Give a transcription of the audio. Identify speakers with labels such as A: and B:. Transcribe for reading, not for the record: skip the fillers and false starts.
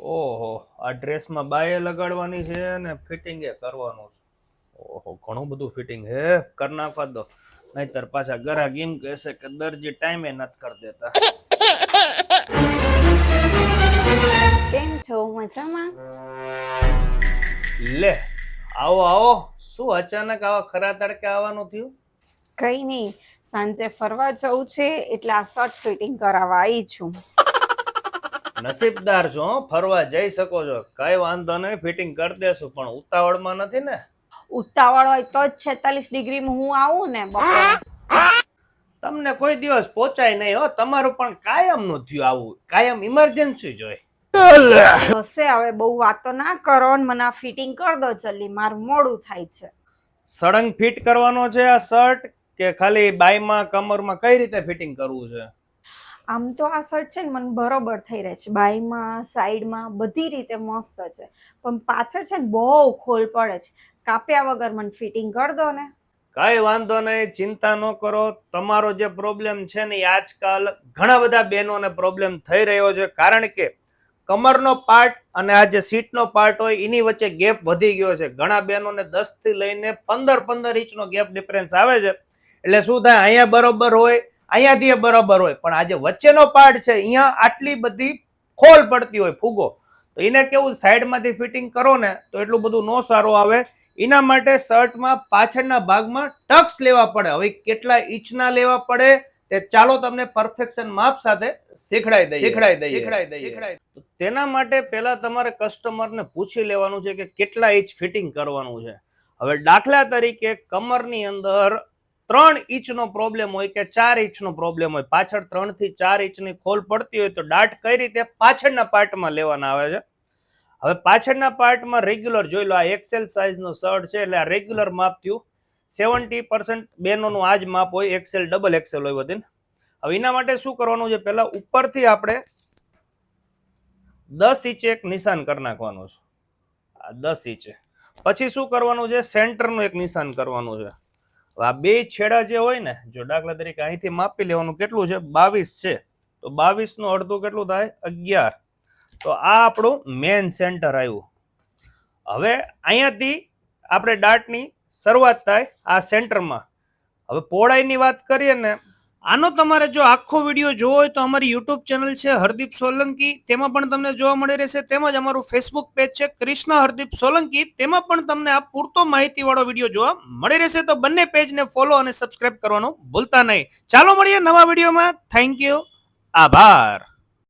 A: ઓહો, આ ડ્રેસમાં બાએ લગાડવાની છે ને ફિટિંગ એ કરવાનું છે. ઓહો, ઘણું બધું ફિટિંગ હે. કર નાખવા દો, નહીતર પાછા ગ્રાહક એમ કહેશે કે દરજી ટાઈમે નથી કરી દેતા.
B: કેમ છો? મજામાં?
A: લે, આવો આવો. શું અચાનક આવા ખરા તડકે આવવાનું થયું?
B: કઈ નહીં, સાંજે ફરવા જવું છે એટલે આ શર્ટ ફિટિંગ કરાવવા આવી છું.
A: નસીબદાર છો હો, ફરવા જઈ શકો છો. કઈ વાંધો નહીં, ફિટિંગ કરી દેશું, પણ ઉતાવળમાં નથી ને?
B: ઉતાવળ હોય તો જ 46 ડિગ્રીમાં હું આવું ને બપોરે.
A: તમને કોઈ દિવસ પહોંચાય નહીં હો. તમારું પણ કાયમ નું થયું આવું, કાયમ ઇમરજન્સી જોઈ.
B: હશે હવે બહુ વાતો ના કરો ને મને આ ફિટિંગ કરી દો જલ્દી, મારું મોડું થાય છે.
A: સળંગ ફિટ કરવાનો છે આ શર્ટ કે ખાલી બાયમાં કમરમાં કઈ રીતે ફિટિંગ કરવું છે?
B: આમ તો આ શર્ટ છે ને મને બરોબર થઈ રહે છે, બાયમાં સાઈડમાં બધી રીતે મસ્ત છે, પણ પાછળ છે ને બહુ ખોલ પડે છે. કાપ્યા વગર મને ફિટિંગ કરી દો ને.
A: કઈ વાંધો નહીં, ચિંતા ન કરો. તમારો જે પ્રોબ્લેમ છે ને એ આજકાલ ઘણા બધા બહેનોને પ્રોબ્લેમ થઈ રહ્યો છે, કારણ કે કમરનો પાર્ટ અને આ જે સીટનો પાર્ટ હોય એની વચ્ચે ગેપ વધી ગયો છે. ઘણા બહેનોને 10 થી લઈને 15 ઇંચનો ગેપ ડિફરન્સ આવે છે. એટલે શું થાય, અહીંયા બરોબર હોય, અહીંયાથી બરોબર હોય, પણ આ જે વચ્ચેનો પાર્ટ છે અહીંયા આટલી બધી ખોલ પડતી હોય, ફૂગો. તો એને કેવું, સાઈડમાંથી ફિટિંગ કરો ને તો એટલું બધું નો સારું આવે. એના માટે શર્ટમાં પાછળના ભાગમાં ટક્સ લેવા પડે. હવે કેટલા ઇંચના લેવા પડે તે ચાલો તમને પરફેક્શન માપ સાથે શીખડાઈ દઈએ. તો તેના માટે પહેલા તમારે કસ્ટમરને પૂછી લેવાનું છે કે કેટલા ઇંચ ફિટિંગ કરવાનું છે. હવે દાખલા તરીકે કમરની અંદર 3 ઇંચનો પ્રોબ્લેમ હોય કે 4 ઇંચનો પ્રોબ્લેમ હોય, પાછળ 3 થી 4 ઇંચની ખોલ પડતી હોય, તો દાટ કઈ રીતે પાછળના પાર્ટમાં લેવાના આવે છે. હવે પાછળના પાર્ટમાં રેગ્યુલર જોઈ લો, આ એક્સેલ સાઇઝનો શર્ટ છે એટલે આ રેગ્યુલર માપ થયું. 70% બેનોનું આ જ માપ હોય, એક્સેલ ડબલ એક્સેલ હોય બધી. હવે એના માટે શું કરવાનું છે, પહેલા ઉપરથી આપણે 10 ઇંચે એક નિશાન કરી નાખવાનું છે, આ 10 ઇંચે. પછી શું કરવાનું છે, સેન્ટરનું એક નિશાન કરવાનું છે. આ બે છેડા જે હોય ને, જો દાખલા તરીકે અહીંથી માપી લેવાનું કેટલું છે, 22 છે, તો 22 નું અડધું કેટલું થાય, 11. તો આ આપણું મેન સેન્ટર આવ્યું. હવે અહીંયાથી આપણે દાટની શરૂઆત થાય આ સેન્ટરમાં. હવે પહોળાઈની વાત કરીએ ને, આનો તમારે જો આખો વિડીયો જોવો હોય તો અમારી યુટ્યુબ ચેનલ છે હરદીપ સોલંકી, તેમાં પણ તમને જોવા મળી રહેશે. તેમજ અમારું ફેસબુક પેજ છે કૃષ્ણ હરદીપ સોલંકી, તેમાં પણ તમને આ પૂરતો માહિતીવાળો વિડીયો જોવા મળી રહેશે. તો બંને પેજને ફોલો અને સબસ્ક્રાઇબ કરવાનું ભૂલતા નહીં. ચાલો મળીએ નવા વિડીયોમાં. થેન્ક યુ, આભાર.